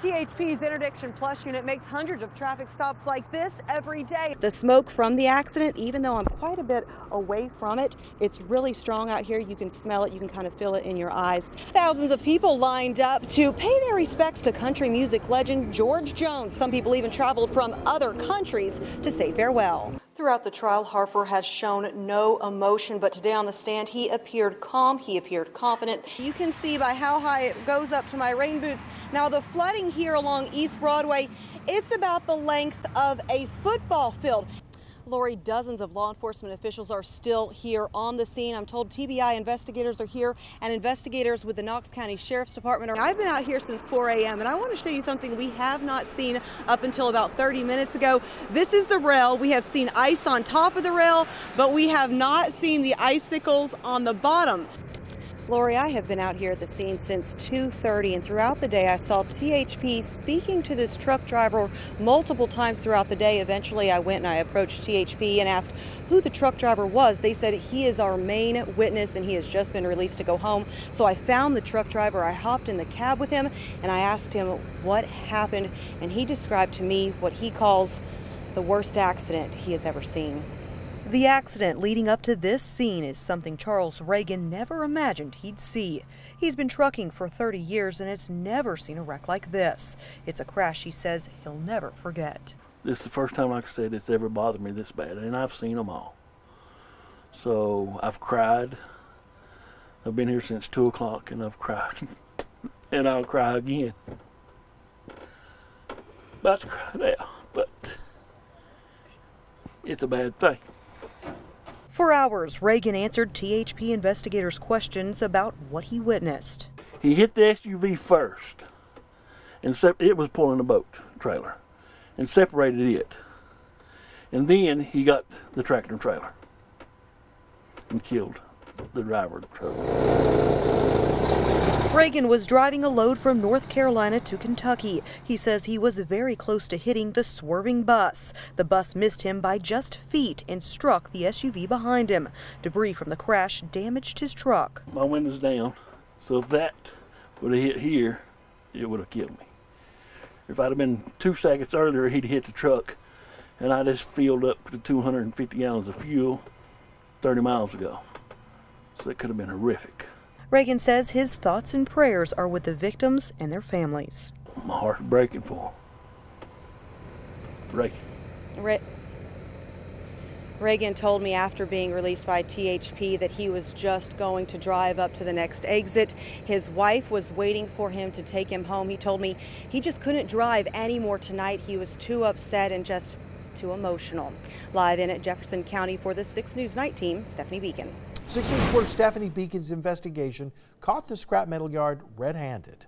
THP's Interdiction Plus unit makes hundreds of traffic stops like this every day. The smoke from the accident, even though I'm quite a bit away from it, it's really strong out here. You can smell it. You can kind of feel it in your eyes. Thousands of people lined up to pay their respects to country music legend George Jones. Some people even traveled from other countries to say farewell. Throughout the trial, Harper has shown no emotion, but today on the stand, he appeared calm, he appeared confident. You can see by how high it goes up to my rain boots. Now, the flooding here along East Broadway, it's about the length of a football field. Lori, dozens of law enforcement officials are still here on the scene. I'm told TBI investigators are here and investigators with the Knox County Sheriff's Department. I've been out here since 4 a.m. and I want to show you something we have not seen up until about 30 minutes ago. This is the rail. We have seen ice on top of the rail, but we have not seen the icicles on the bottom. Lori, I have been out here at the scene since 2:30, and throughout the day I saw THP speaking to this truck driver multiple times throughout the day. Eventually I went and I approached THP and asked who the truck driver was. They said he is our main witness and he has just been released to go home. So I found the truck driver, I hopped in the cab with him and I asked him what happened, and he described to me what he calls the worst accident he has ever seen. The accident leading up to this scene is something Charles Reagan never imagined he'd see. He's been trucking for 30 years and has never seen a wreck like this. It's a crash he says he'll never forget. This is the first time, like I said, it's ever bothered me this bad, and I've seen them all. So I've cried. I've been here since 2 o'clock and I've cried. And I'll cry again. About to cry now, but it's a bad thing. For hours, Reagan answered THP investigators' questions about what he witnessed. He hit the SUV first, and it was pulling a boat trailer, and separated it. And then he got the tractor trailer and killed the driver of the trailer. Reagan was driving a load from North Carolina to Kentucky. He says he was very close to hitting the swerving bus. The bus missed him by just feet and struck the SUV behind him. Debris from the crash damaged his truck. My window's down, so if that would have hit here, it would have killed me. If I'd have been 2 seconds earlier, he'd hit the truck, and I just filled up to 250 gallons of fuel 30 miles ago. So it could have been horrific. Reagan says his thoughts and prayers are with the victims and their families. My heart's breaking for them. Reagan told me after being released by THP that he was just going to drive up to the next exit. His wife was waiting for him to take him home. He told me he just couldn't drive anymore tonight. He was too upset and just too emotional. Live in at Jefferson County for the 6 News Night Team, Stephanie Beecken. 6 News reporter Stephanie Beacken's investigation caught the scrap metal yard red-handed.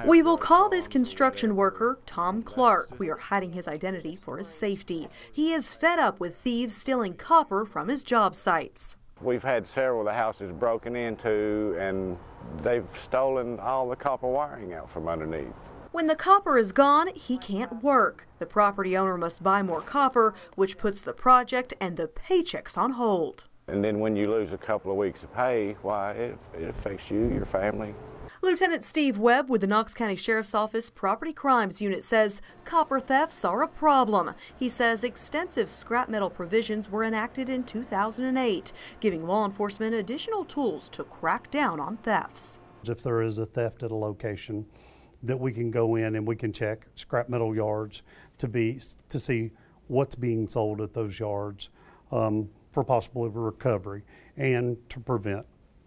We will call this construction worker Tom Clark. We are hiding his identity for his safety. He is fed up with thieves stealing copper from his job sites. We've had several of the houses broken into, and they've stolen all the copper wiring out from underneath. When the copper is gone, he can't work. The property owner must buy more copper, which puts the project and the paychecks on hold. And then when you lose a couple of weeks of pay, why, it affects you, your family. Lieutenant Steve Webb with the Knox County Sheriff's Office Property Crimes Unit says copper thefts are a problem. He says extensive scrap metal provisions were enacted in 2008, giving law enforcement additional tools to crack down on thefts. If there is a theft at a location, that we can go in and we can check scrap metal yards to see what's being sold at those yards for possible recovery and to prevent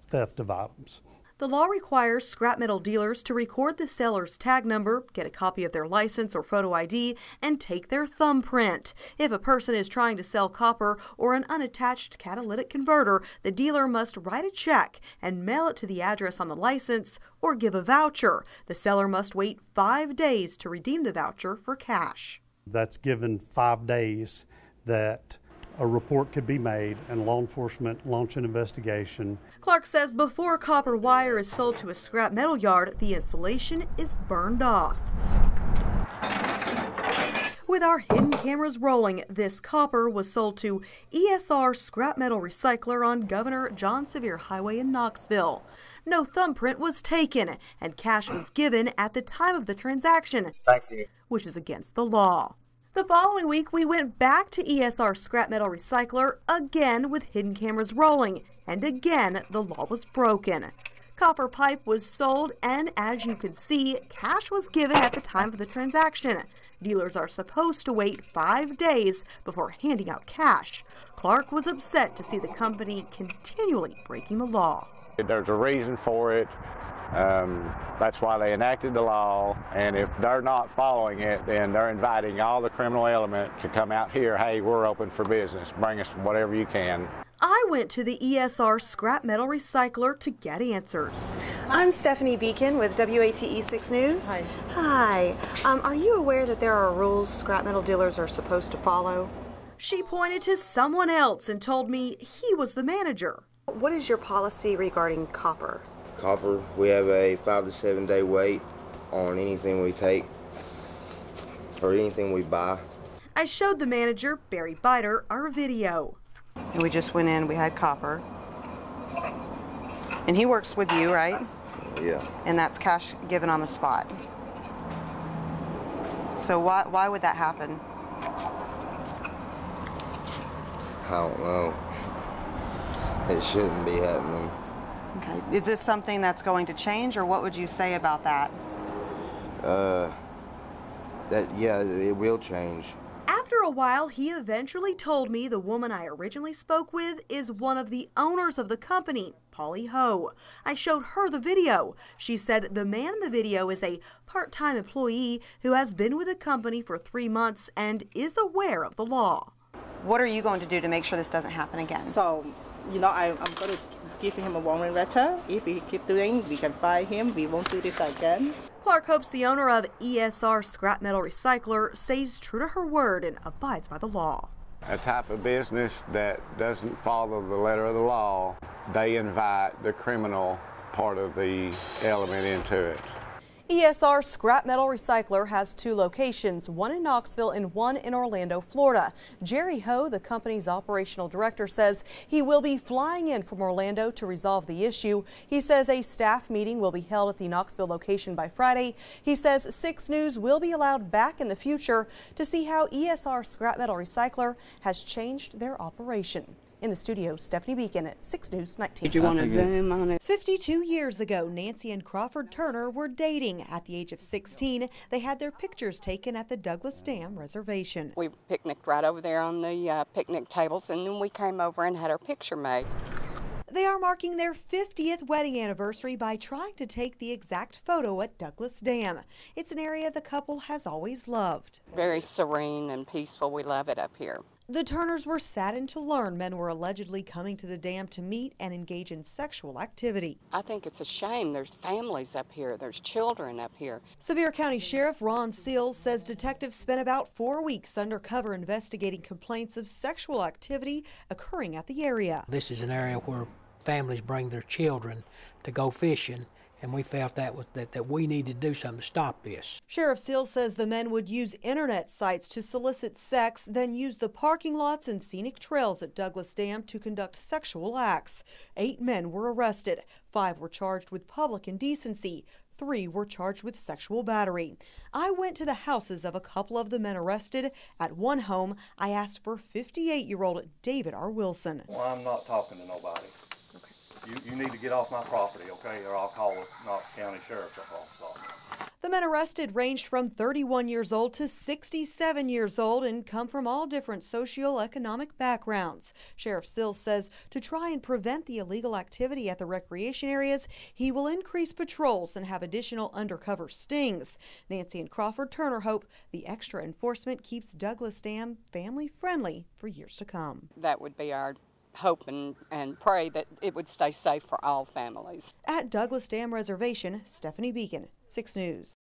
theft of items. The law requires scrap metal dealers to record the seller's tag number, get a copy of their license or photo ID, and take their thumbprint. If a person is trying to sell copper or an unattached catalytic converter, the dealer must write a check and mail it to the address on the license or give a voucher. The seller must wait 5 days to redeem the voucher for cash. That's given 5 days that a report could be made and law enforcement launch an investigation. Clark says before copper wire is sold to a scrap metal yard, the insulation is burned off. with our hidden cameras rolling, this copper was sold to ESR Scrap Metal Recycler on Governor John Sevier Highway in Knoxville. No thumbprint was taken, and cash was given at the time of the transaction, which is against the law. The following week, we went back to ESR Scrap Metal Recycler again with hidden cameras rolling, and again the law was broken. Copper pipe was sold, and as you can see, cash was given at the time of the transaction. Dealers are supposed to wait 5 days before handing out cash. Clark was upset to see the company continually breaking the law. There's a reason for it. That's why they enacted the law, and if they're not following it, then they're inviting all the criminal element to come out here. Hey, we're open for business. Bring us whatever you can. I went to the ESR Scrap Metal Recycler to get answers. I'm Stephanie Beecken with WATE 6 News. Hi. Hi. Are you aware that there are rules scrap metal dealers are supposed to follow? She pointed to someone else and told me he was the manager. What is your policy regarding copper? Copper, we have a 5 to 7 day wait on anything we take or anything we buy. I showed the manager, Barry Biter, our video. And we just went in, we had copper. And he works with you, right? Yeah. And that's cash given on the spot. So why would that happen? I don't know. It shouldn't be happening. Okay. Is this something that's going to change, or what would you say about that? Yeah, it will change. After a while, he eventually told me the woman I originally spoke with is one of the owners of the company, Polly Ho. I showed her the video. She said the man in the video is a part-time employee who has been with the company for 3 months and is aware of the law. What are you going to do to make sure this doesn't happen again? So, I'm going to give him a warning letter. If he keep doing, we can fire him. We won't do this again. Clark hopes the owner of ESR Scrap Metal Recycler stays true to her word and abides by the law. A type of business that doesn't follow the letter of the law, they invite the criminal part of the element into it. ESR Scrap Metal Recycler has 2 locations, one in Knoxville and one in Orlando, Florida. Jerry Ho, the company's operational director, says he will be flying in from Orlando to resolve the issue. He says a staff meeting will be held at the Knoxville location by Friday. He says 6 News will be allowed back in the future to see how ESR Scrap Metal Recycler has changed their operation. In the studio, Stephanie Beecken at 6 News 19. Did you want to zoom on it? 52 years ago, Nancy and Crawford Turner were dating. At the age of 16, they had their pictures taken at the Douglas Dam Reservation. We picnicked right over there on the picnic tables, and then we came over and had our picture made. They are marking their 50th wedding anniversary by trying to take the exact photo at Douglas Dam. It's an area the couple has always loved. Very serene and peaceful. We love it up here. The Turners were saddened to learn men were allegedly coming to the dam to meet and engage in sexual activity. I think it's a shame. There's families up here. There's children up here. Sevier County Sheriff Ron Seals says detectives spent about 4 weeks undercover investigating complaints of sexual activity occurring at the area. This is an area where families bring their children to go fishing, and we felt that we needed to do something to stop this. Sheriff Seals says the men would use internet sites to solicit sex, then use the parking lots and scenic trails at Douglas Dam to conduct sexual acts. 8 men were arrested. 5 were charged with public indecency. 3 were charged with sexual battery. I went to the houses of a couple of the men arrested. At one home, I asked for 58-year-old David R. Wilson. Well, I'm not talking to nobody. You need to get off my property, okay, or I'll call the Knox County Sheriff's Office. The men arrested ranged from 31 years old to 67 years old and come from all different socioeconomic backgrounds. Sheriff Sills says to try and prevent the illegal activity at the recreation areas, he will increase patrols and have additional undercover stings. Nancy and Crawford Turner hope the extra enforcement keeps Douglas Dam family friendly for years to come. That would be our hope and pray that it would stay safe for all families. At Douglas Dam Reservation, Stephanie Beecken, 6 News.